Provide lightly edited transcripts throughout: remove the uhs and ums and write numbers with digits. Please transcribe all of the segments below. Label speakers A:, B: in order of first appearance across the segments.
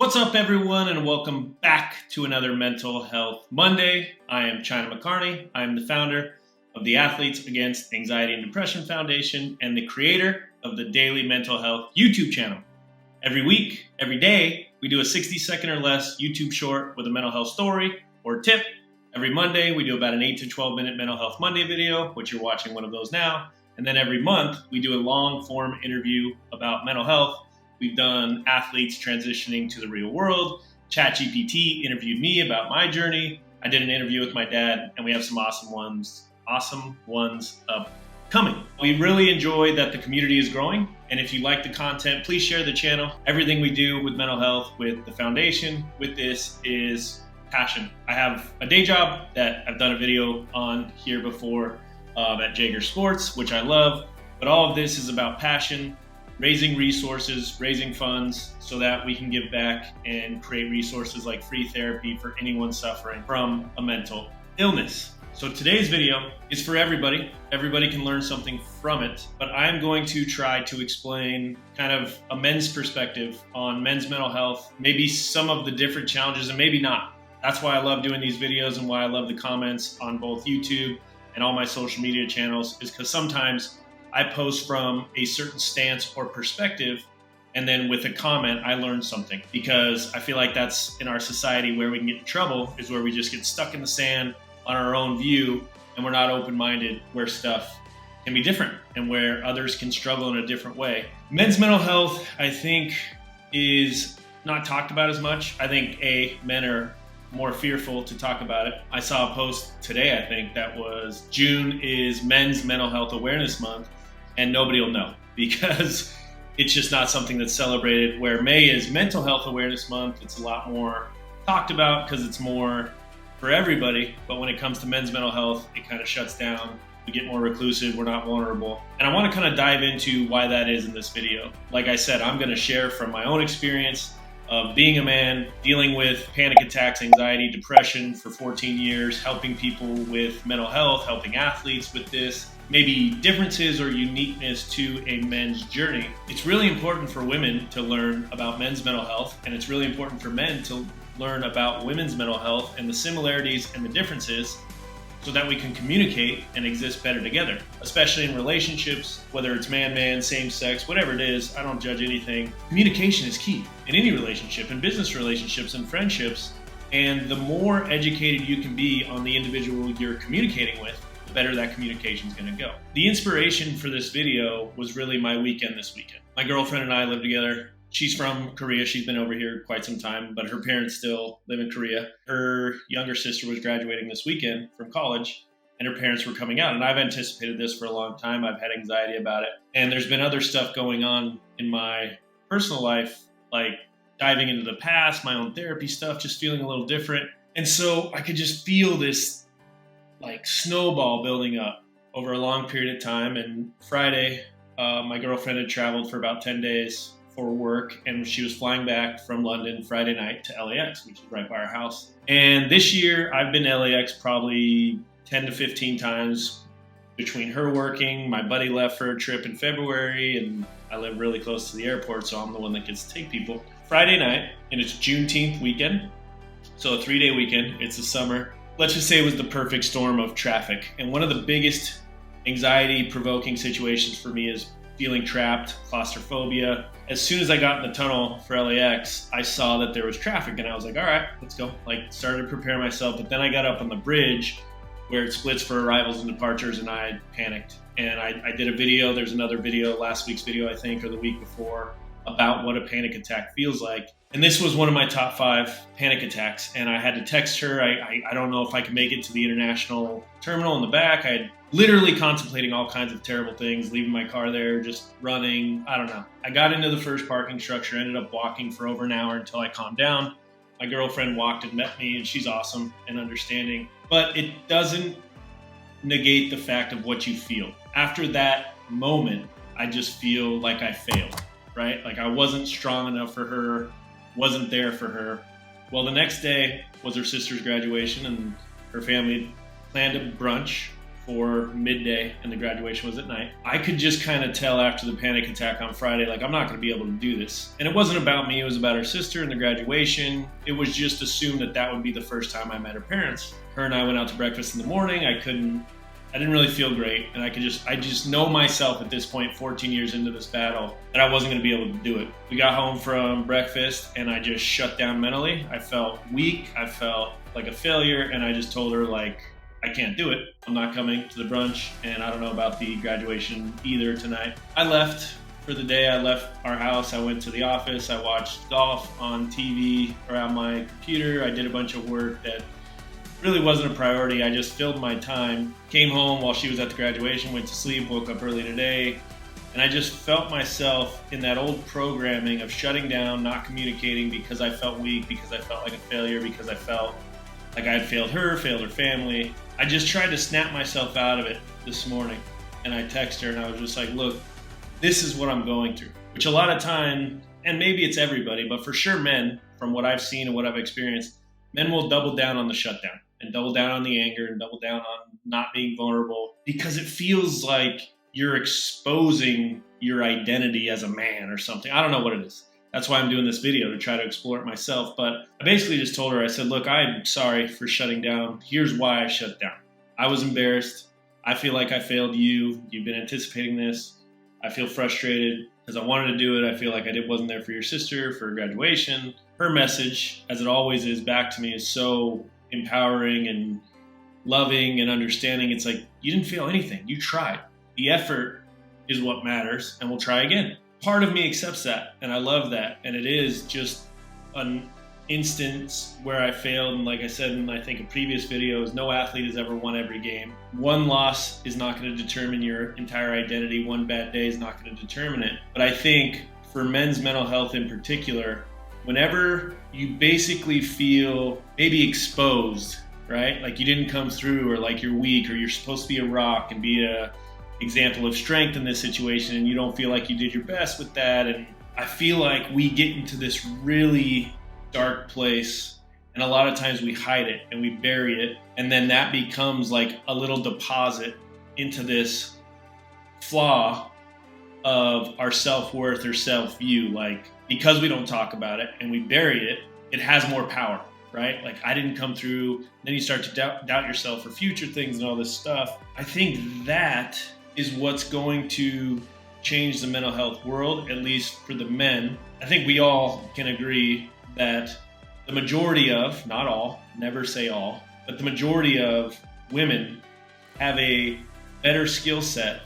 A: What's up, everyone, and welcome back to another Mental Health Monday. I am China McCarney. I am the founder of the Athletes Against Anxiety and Depression Foundation and the creator of the Daily Mental Health YouTube channel. Every week, every day, we do a 60-second or less YouTube short with a mental health story or tip. Every Monday, we do about an 8 to 12-minute Mental Health Monday video, which you're watching one of those now. And then every month, we do a long-form interview about mental health. We've done athletes transitioning to the real world. ChatGPT interviewed me about my journey. I did an interview with my dad, and we have some awesome ones upcoming. We really enjoy that the community is growing. And if you like the content, please share the channel. Everything we do with mental health, with the foundation, with this is passion. I have a day job that I've done a video on here before at Jaeger Sports, which I love. But all of this is about passion, raising resources, raising funds so that we can give back and create resources like free therapy for anyone suffering from a mental illness. So today's video is for everybody. Everybody can learn something from it, but I'm going to try to explain kind of a men's perspective on men's mental health, maybe some of the different challenges and maybe not. That's why I love doing these videos and why I love the comments on both YouTube and all my social media channels, is because sometimes I post from a certain stance or perspective, and then with a comment, I learn something, because I feel like that's in our society where we can get in trouble, is where we just get stuck in the sand on our own view, and we're not open-minded where stuff can be different and where others can struggle in a different way. Men's mental health, I think, is not talked about as much. I think men are more fearful to talk about it. I saw a post today, I think, that was June is Men's Mental Health Awareness Month. And nobody will know, because it's just not something that's celebrated. Where May is Mental Health Awareness Month, it's a lot more talked about because it's more for everybody. But when it comes to men's mental health, it kind of shuts down. We get more reclusive, we're not vulnerable. And I want to kind of dive into why that is in this video. Like I said, I'm going to share from my own experience of being a man, dealing with panic attacks, anxiety, depression for 14 years, helping people with mental health, helping athletes with this, maybe differences or uniqueness to a men's journey. It's really important for women to learn about men's mental health, and it's really important for men to learn about women's mental health and the similarities and the differences, so that we can communicate and exist better together, especially in relationships, whether it's man-man, same-sex, whatever it is. I don't judge anything. Communication is key in any relationship, in business relationships and friendships. And the more educated you can be on the individual you're communicating with, the better that communication is going to go. The inspiration for this video was really my weekend this weekend. My girlfriend and I live together. She's from Korea. She's been over here quite some time, but her parents still live in Korea. Her younger sister was graduating this weekend from college, and her parents were coming out. And I've anticipated this for a long time. I've had anxiety about it. And there's been other stuff going on in my personal life, like diving into the past, my own therapy stuff, just feeling a little different. And so I could just feel this like snowball building up over a long period of time. And Friday, my girlfriend had traveled for about 10 days for work, and she was flying back from London Friday night to LAX, which is right by our house. And this year, I've been to LAX probably 10 to 15 times between her working. My buddy left for a trip in February, and I live really close to the airport, so I'm the one that gets to take people. Friday night, and it's Juneteenth weekend, so a 3-day weekend. It's the summer. Let's just say it was the perfect storm of traffic. And one of the biggest anxiety-provoking situations for me is feeling trapped, claustrophobia. As soon as I got in the tunnel for LAX, I saw that there was traffic, and I was like, all right, let's go. Started to prepare myself, but then I got up on the bridge where it splits for arrivals and departures, and I panicked. And I did a video. There's another video, last week's video, I think, or the week before, about what a panic attack feels like. And this was one of my top 5 panic attacks. And I had to text her. I don't know if I could make it to the international terminal in the back. I had literally contemplating all kinds of terrible things, leaving my car there, just running. I don't know. I got into the first parking structure, ended up walking for over an hour until I calmed down. My girlfriend walked and met me, and she's awesome and understanding. But it doesn't negate the fact of what you feel. After that moment, I just feel like I failed, right? Like I wasn't strong enough for her, wasn't there for her. Well, the next day was her sister's graduation, and her family planned a brunch for midday and the graduation was at night. I could just kind of tell after the panic attack on Friday, like, I'm not going to be able to do this. And it wasn't about me. It was about her sister and the graduation. It was just assumed that that would be the first time I met her parents. Her and I went out to breakfast in the morning. I didn't really feel great. And I just know myself at this point, 14 years into this battle, that I wasn't going to be able to do it. We got home from breakfast and I just shut down mentally. I felt weak. I felt like a failure. And I just told her, like, I can't do it. I'm not coming to the brunch, and I don't know about the graduation either tonight. I left for the day. I left our house. I went to the office. I watched golf on TV or on my computer. I did a bunch of work that really wasn't a priority. I just filled my time. Came home while she was at the graduation, went to sleep, woke up early today, and I just felt myself in that old programming of shutting down, not communicating because I felt weak, because I felt like a failure, because I felt like I had failed her family. I just tried to snap myself out of it this morning, and I texted her and I was just like, look, this is what I'm going through. Which a lot of time, and maybe it's everybody, but for sure men, from what I've seen and what I've experienced, men will double down on the shutdown and double down on the anger and double down on not being vulnerable because it feels like you're exposing your identity as a man or something. I don't know what it is. That's why I'm doing this video, to try to explore it myself. But I basically just told her, I said, look, I'm sorry for shutting down. Here's why I shut down. I was embarrassed. I feel like I failed you. You've been anticipating this. I feel frustrated because I wanted to do it. I feel like I wasn't there for your sister, for graduation. Her message, as it always is, back to me is so empowering and loving and understanding. It's like, you didn't feel anything. You tried. The effort is what matters, and we'll try again. Part of me accepts that, and I love that. And it is just an instance where I failed. And like I said in, I think, a previous videos, no athlete has ever won every game. One loss is not going to determine your entire identity. One bad day is not going to determine it. But I think for men's mental health in particular, whenever you basically feel maybe exposed, right? Like you didn't come through, or like you're weak, or you're supposed to be a rock and be a example of strength in this situation, and you don't feel like you did your best with that. And I feel like we get into this really dark place, and a lot of times we hide it and we bury it, and then that becomes like a little deposit into this flaw of our self-worth or self-view. Like, because we don't talk about it and we bury it, it has more power, right? Like, I didn't come through. Then you start to doubt yourself for future things and all this stuff. I think that is what's going to change the mental health world, at least for the men. I think we all can agree that the majority of, not all, never say all, but the majority of women have a better skill set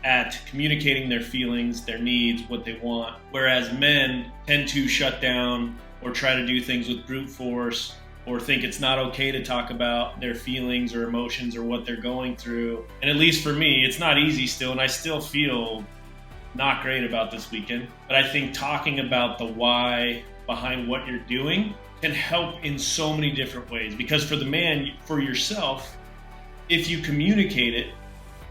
A: at communicating their feelings, their needs, what they want, whereas men tend to shut down or try to do things with brute force, or think it's not okay to talk about their feelings or emotions or what they're going through. And at least for me, it's not easy still, and I still feel not great about this weekend. But I think talking about the why behind what you're doing can help in so many different ways. Because for the man, for yourself, if you communicate it,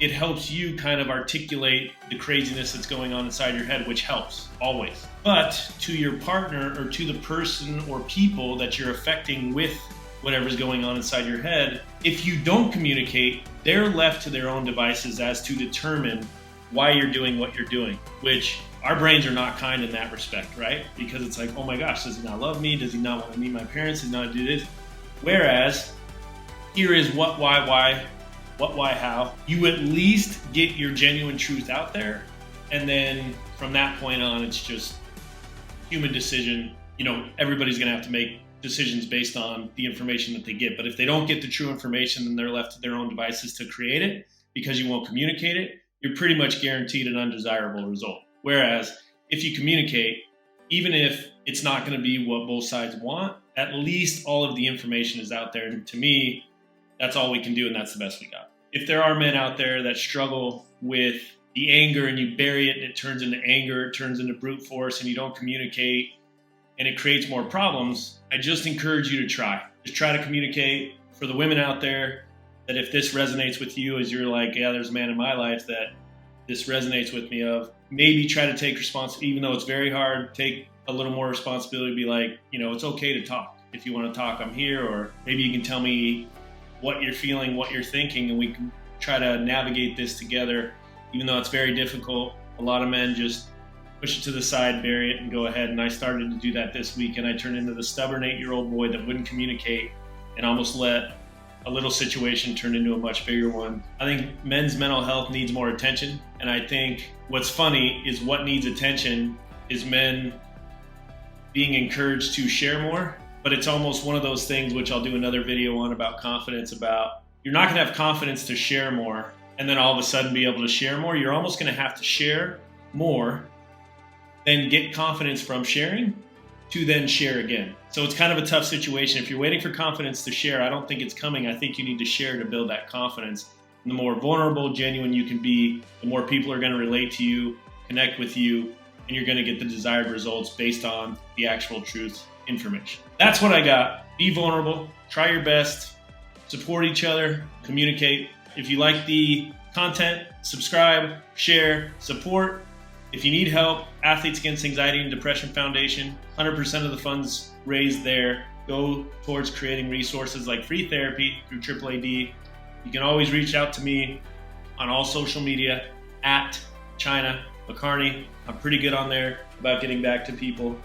A: it helps you kind of articulate the craziness that's going on inside your head, which helps always. But to your partner, or to the person or people that you're affecting with whatever's going on inside your head, if you don't communicate, they're left to their own devices as to determine why you're doing what you're doing, which our brains are not kind in that respect, right? Because it's like, oh my gosh, does he not love me? Does he not want to meet my parents? Does he not do this? Whereas here is what, why, how. You at least get your genuine truth out there. And then from that point on, it's just human decision. You know, everybody's going to have to make decisions based on the information that they get. But if they don't get the true information, then they're left to their own devices to create it because you won't communicate it. You're pretty much guaranteed an undesirable result. Whereas if you communicate, even if it's not going to be what both sides want, at least all of the information is out there. And to me, that's all we can do, and that's the best we got. If there are men out there that struggle with the anger and you bury it and it turns into anger, it turns into brute force, and you don't communicate and it creates more problems, I just encourage you to try. Just try to communicate. For the women out there, that if this resonates with you, as you're like, yeah, there's a man in my life that this resonates with me, of maybe try to take responsibility, even though it's very hard, take a little more responsibility, be like, you know, it's okay to talk. If you want to talk, I'm here. Or maybe you can tell me what you're feeling, what you're thinking, and we can try to navigate this together, even though it's very difficult. A lot of men just push it to the side, bury it, and go ahead. And I started to do that this week, and I turned into the stubborn 8-year-old boy that wouldn't communicate and almost let a little situation turn into a much bigger one. I think men's mental health needs more attention, and I think what's funny is what needs attention is men being encouraged to share more. But it's almost one of those things, which I'll do another video on about confidence, about you're not going to have confidence to share more and then all of a sudden be able to share more. You're almost going to have to share more, then get confidence from sharing to then share again. So it's kind of a tough situation. If you're waiting for confidence to share, I don't think it's coming. I think you need to share to build that confidence. And the more vulnerable, genuine you can be, the more people are going to relate to you, connect with you, and you're going to get the desired results based on the actual truth information. That's what I got. Be vulnerable, try your best, support each other, communicate. If you like the content, subscribe, share, support. If you need help, Athletes Against Anxiety and Depression Foundation, 100% of the funds raised there go towards creating resources like free therapy through AAAD. You can always reach out to me on all social media at China McCarney. I'm pretty good on there about getting back to people.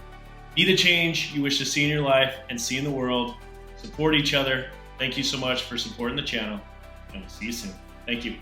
A: Be the change you wish to see in your life and see in the world. Support each other. Thank you so much for supporting the channel, and we'll see you soon. Thank you.